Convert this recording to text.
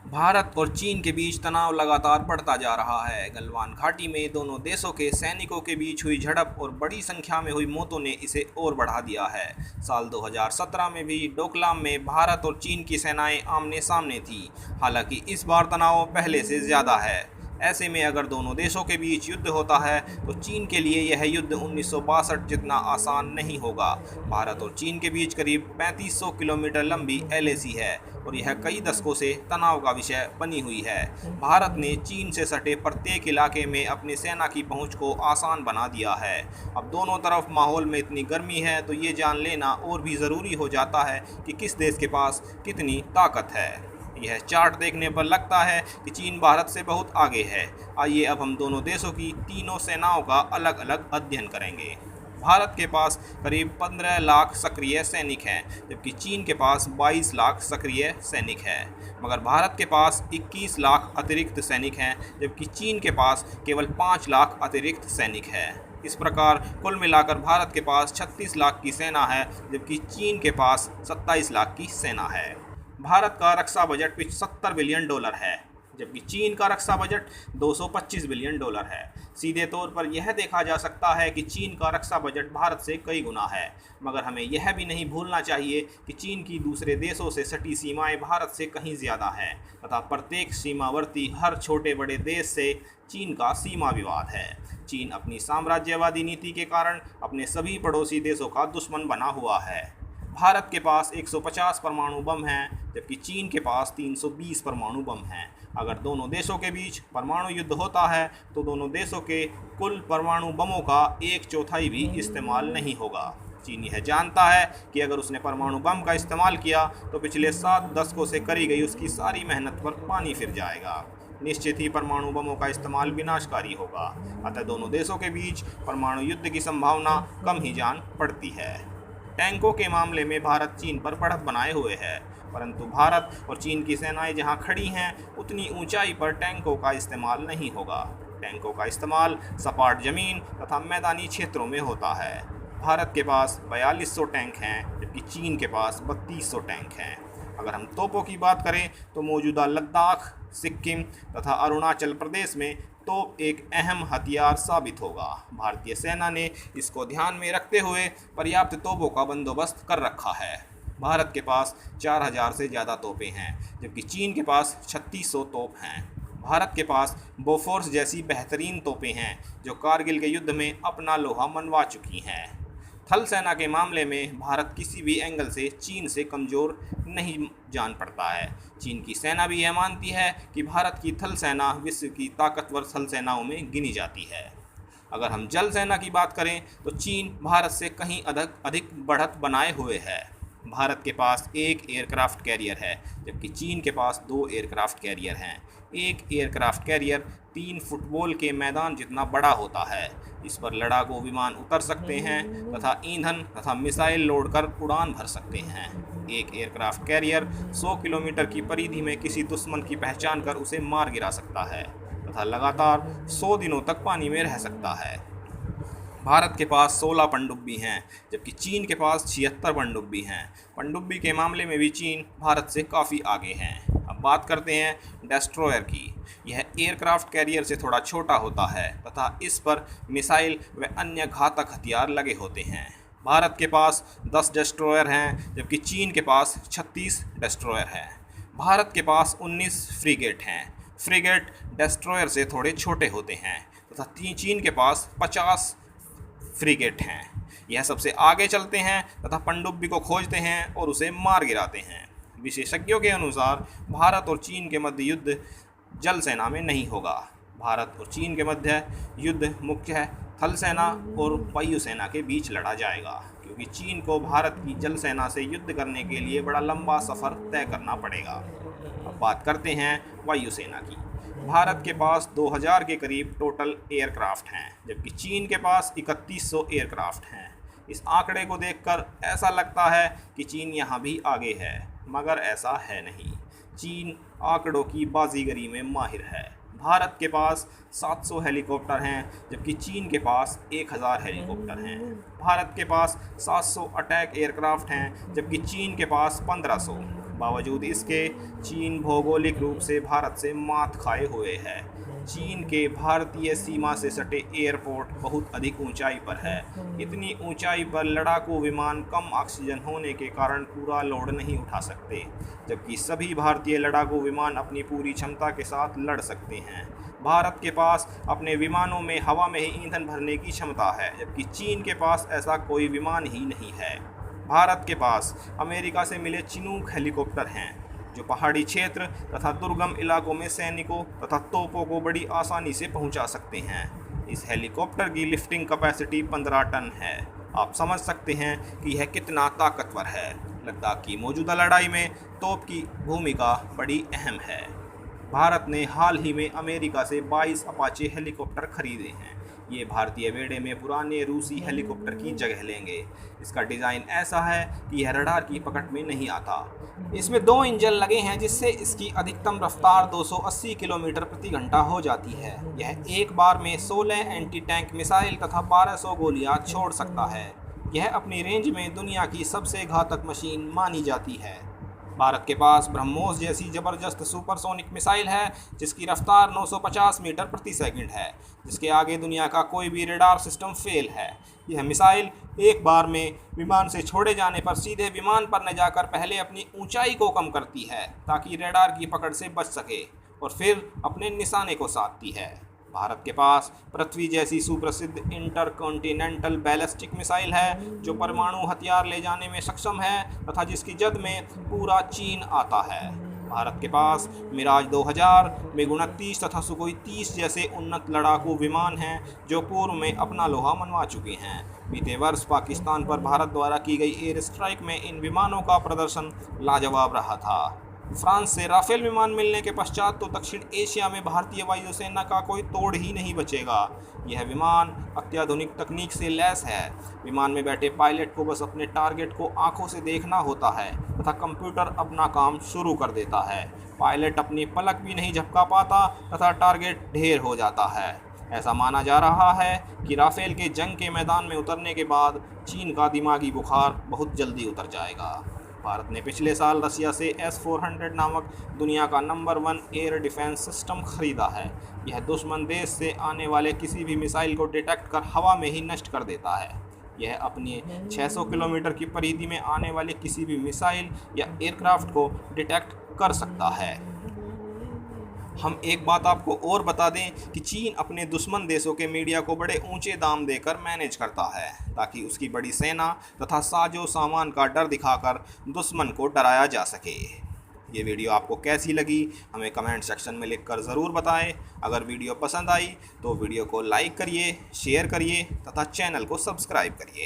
भारत और चीन के बीच तनाव लगातार बढ़ता जा रहा है। गलवान घाटी में दोनों देशों के सैनिकों के बीच हुई झड़प और बड़ी संख्या में हुई मौतों ने इसे और बढ़ा दिया है। साल 2017 में भी डोकलाम में भारत और चीन की सेनाएं आमने सामने थीं। हालांकि इस बार तनाव पहले से ज़्यादा है। ऐसे में अगर दोनों देशों के बीच युद्ध होता है तो चीन के लिए यह युद्ध 1962 जितना आसान नहीं होगा। भारत और चीन के बीच करीब 3500 किलोमीटर लंबी एलएसी है और यह कई दशकों से तनाव का विषय बनी हुई है। भारत ने चीन से सटे प्रत्येक इलाके में अपनी सेना की पहुंच को आसान बना दिया है। अब दोनों तरफ माहौल में इतनी गर्मी है तो ये जान लेना और भी ज़रूरी हो जाता है कि किस देश के पास कितनी ताकत है। यह चार्ट देखने पर लगता है कि चीन भारत से बहुत आगे है। आइए अब हम दोनों देशों की तीनों सेनाओं का अलग अलग अध्ययन करेंगे। भारत के पास करीब 15 लाख सक्रिय सैनिक हैं, जबकि चीन के पास 22 लाख सक्रिय सैनिक हैं। मगर भारत के पास 21 लाख अतिरिक्त सैनिक हैं, जबकि चीन के पास केवल 5 लाख अतिरिक्त सैनिक हैं। इस प्रकार कुल मिलाकर भारत के पास 36 लाख की सेना है, जबकि चीन के पास 27 लाख की सेना है। भारत का रक्षा बजट 75 बिलियन डॉलर है, जबकि चीन का रक्षा बजट 225 बिलियन डॉलर है। सीधे तौर पर यह देखा जा सकता है कि चीन का रक्षा बजट भारत से कई गुना है। मगर हमें यह भी नहीं भूलना चाहिए कि चीन की दूसरे देशों से सटी सीमाएं भारत से कहीं ज़्यादा हैं तथा प्रत्येक सीमावर्ती हर छोटे बड़े देश से चीन का सीमा विवाद है। चीन अपनी साम्राज्यवादी नीति के कारण अपने सभी पड़ोसी देशों का दुश्मन बना हुआ है। भारत के पास 150 परमाणु बम हैं, जबकि चीन के पास 320 परमाणु बम हैं। अगर दोनों देशों के बीच परमाणु युद्ध होता है तो दोनों देशों के कुल परमाणु बमों का 1/4 भी इस्तेमाल नहीं होगा। चीन यह जानता है कि अगर उसने परमाणु बम का इस्तेमाल किया तो पिछले 7 दशकों से करी गई उसकी सारी मेहनत पर पानी फिर जाएगा। निश्चित ही परमाणु बमों का इस्तेमाल विनाशकारी होगा। अतः दोनों देशों के बीच परमाणु युद्ध की संभावना कम ही जान पड़ती है। टैंकों के मामले में भारत चीन पर बढ़त बनाए हुए है, परंतु भारत और चीन की सेनाएं जहां खड़ी हैं उतनी ऊंचाई पर टैंकों का इस्तेमाल नहीं होगा। टैंकों का इस्तेमाल सपाट जमीन तथा मैदानी क्षेत्रों में होता है। भारत के पास 4200 टैंक हैं, जबकि चीन के पास 3200 टैंक हैं। अगर हम तोपों की बात करें तो मौजूदा लद्दाख, सिक्किम तथा अरुणाचल प्रदेश में तोप एक अहम हथियार साबित होगा। भारतीय सेना ने इसको ध्यान में रखते हुए पर्याप्त तोपों का बंदोबस्त कर रखा है। भारत के पास 4000 से ज़्यादा तोपें हैं, जबकि चीन के पास 3600 तोप हैं। भारत के पास बोफोर्स जैसी बेहतरीन तोपें हैं जो कारगिल के युद्ध में अपना लोहा मनवा चुकी हैं। थल सेना के मामले में भारत किसी भी एंगल से चीन से कमज़ोर नहीं जान पड़ता है। चीन की सेना भी यह मानती है कि भारत की थल सेना विश्व की ताकतवर थल सेनाओं में गिनी जाती है। अगर हम जल सेना की बात करें तो चीन भारत से कहीं अधिक बढ़त बनाए हुए है। भारत के पास एक एयरक्राफ्ट कैरियर है, जबकि चीन के पास 2 एयरक्राफ्ट कैरियर हैं। एक एयरक्राफ्ट कैरियर 3 फुटबॉल के मैदान जितना बड़ा होता है। इस पर लड़ाकू विमान उतर सकते हैं तथा ईंधन तथा मिसाइल लोड कर उड़ान भर सकते हैं। एक एयरक्राफ्ट कैरियर 100 किलोमीटर की परिधि में किसी दुश्मन की पहचान कर उसे मार गिरा सकता है तथा लगातार 100 दिनों तक पानी में रह सकता है। भारत के पास 16 पनडुब्बी हैं, जबकि चीन के पास 76 पनडुब्बी हैं। पनडुब्बी के मामले में भी चीन भारत से काफ़ी आगे हैं। अब बात करते हैं डेस्ट्रॉयर की। यह एयरक्राफ्ट कैरियर से थोड़ा छोटा होता है तथा इस पर मिसाइल व अन्य घातक हथियार लगे होते हैं। भारत के पास 10 डेस्ट्रॉयर हैं, जबकि चीन के पास 36 डेस्ट्रॉयर हैं। भारत के पास 19 फ्रीगेट हैं। फ्रीगेट डेस्ट्रॉयर से थोड़े छोटे होते हैं तथा चीन के पास 50 फ्रीगेट हैं। यह सबसे आगे चलते हैं तथा पनडुब्बी को खोजते हैं और उसे मार गिराते हैं। विशेषज्ञों के अनुसार भारत और चीन के मध्य युद्ध जल सेना में नहीं होगा। भारत और चीन के मध्य युद्ध मुख्य थल सेना और वायु सेना के बीच लड़ा जाएगा, क्योंकि चीन को भारत की जल सेना से युद्ध करने के लिए बड़ा लंबा सफ़र तय करना पड़ेगा। अब बात करते हैं वायु सेना की। भारत के पास 2000 के करीब टोटल एयरक्राफ्ट हैं, जबकि चीन के पास 3100 एयरक्राफ्ट हैं। इस आंकड़े को देखकर ऐसा लगता है कि चीन यहाँ भी आगे है, मगर ऐसा है नहीं। चीन आंकड़ों की बाजीगरी में माहिर है। भारत के पास 700 हेलीकॉप्टर हैं, जबकि चीन के पास 1000 हेलीकॉप्टर हैं। भारत के पास 700 अटैक एयरक्राफ्ट हैं, जबकि चीन के पास 1500। बावजूद इसके चीन भौगोलिक रूप से भारत से मात खाए हुए है। चीन के भारतीय सीमा से सटे एयरपोर्ट बहुत अधिक ऊंचाई पर है। इतनी ऊंचाई पर लड़ाकू विमान कम ऑक्सीजन होने के कारण पूरा लोड नहीं उठा सकते, जबकि सभी भारतीय लड़ाकू विमान अपनी पूरी क्षमता के साथ लड़ सकते हैं। भारत के पास अपने विमानों में हवा में ही ईंधन भरने की क्षमता है, जबकि चीन के पास ऐसा कोई विमान ही नहीं है। भारत के पास अमेरिका से मिले चिनूक हेलीकॉप्टर हैं, जो पहाड़ी क्षेत्र तथा दुर्गम इलाकों में सैनिकों तथा तोपों को बड़ी आसानी से पहुंचा सकते हैं। इस हेलीकॉप्टर की लिफ्टिंग कैपेसिटी 15 टन है। आप समझ सकते हैं कि यह कितना ताकतवर है। लद्दाख की मौजूदा लड़ाई में तोप की भूमिका बड़ी अहम है। भारत ने हाल ही में अमेरिका से 22 अपाचे हेलीकॉप्टर खरीदे हैं। ये भारतीय बेड़े में पुराने रूसी हेलीकॉप्टर की जगह लेंगे। इसका डिज़ाइन ऐसा है कि यह रडार की पकड़ में नहीं आता। इसमें 2 इंजन लगे हैं, जिससे इसकी अधिकतम रफ्तार 280 किलोमीटर प्रति घंटा हो जाती है। यह एक बार में 16 एंटी टैंक मिसाइल तथा 1200 गोलियां छोड़ सकता है। यह अपनी रेंज में दुनिया की सबसे घातक मशीन मानी जाती है। भारत के पास ब्रह्मोस जैसी ज़बरदस्त सुपरसोनिक मिसाइल है, जिसकी रफ्तार 950 मीटर प्रति सेकंड है, जिसके आगे दुनिया का कोई भी रडार सिस्टम फेल है। यह मिसाइल एक बार में विमान से छोड़े जाने पर सीधे विमान पर न जाकर पहले अपनी ऊंचाई को कम करती है, ताकि रडार की पकड़ से बच सके, और फिर अपने निशाने को साधती है। भारत के पास पृथ्वी जैसी सुप्रसिद्ध इंटरकॉन्टिनेंटल बैलिस्टिक मिसाइल है, जो परमाणु हथियार ले जाने में सक्षम है तथा जिसकी जद में पूरा चीन आता है। भारत के पास मिराज 2000, मिग 29 तथा सुखोई 30 जैसे उन्नत लड़ाकू विमान हैं, जो पूर्व में अपना लोहा मनवा चुके हैं। बीते वर्ष पाकिस्तान पर भारत द्वारा की गई एयर स्ट्राइक में इन विमानों का प्रदर्शन लाजवाब रहा था। फ्रांस से राफेल विमान मिलने के पश्चात तो दक्षिण एशिया में भारतीय वायुसेना का कोई तोड़ ही नहीं बचेगा। यह विमान अत्याधुनिक तकनीक से लैस है। विमान में बैठे पायलट को बस अपने टारगेट को आंखों से देखना होता है तथा कंप्यूटर अपना काम शुरू कर देता है। पायलट अपनी पलक भी नहीं झपका पाता तथा टारगेट ढेर हो जाता है। ऐसा माना जा रहा है कि राफेल के जंग के मैदान में उतरने के बाद चीन का दिमागी बुखार बहुत जल्दी उतर जाएगा। भारत ने पिछले साल रसिया से S-400 नामक दुनिया का नंबर 1 एयर डिफेंस सिस्टम खरीदा है। यह दुश्मन देश से आने वाले किसी भी मिसाइल को डिटेक्ट कर हवा में ही नष्ट कर देता है। यह अपनी 600 किलोमीटर की परिधि में आने वाले किसी भी मिसाइल या एयरक्राफ्ट को डिटेक्ट कर सकता है। हम एक बात आपको और बता दें कि चीन अपने दुश्मन देशों के मीडिया को बड़े ऊंचे दाम देकर मैनेज करता है, ताकि उसकी बड़ी सेना तथा साजो सामान का डर दिखाकर दुश्मन को डराया जा सके। ये वीडियो आपको कैसी लगी हमें कमेंट सेक्शन में लिखकर ज़रूर बताएं। अगर वीडियो पसंद आई तो वीडियो को लाइक करिए, शेयर करिए तथा चैनल को सब्सक्राइब करिए।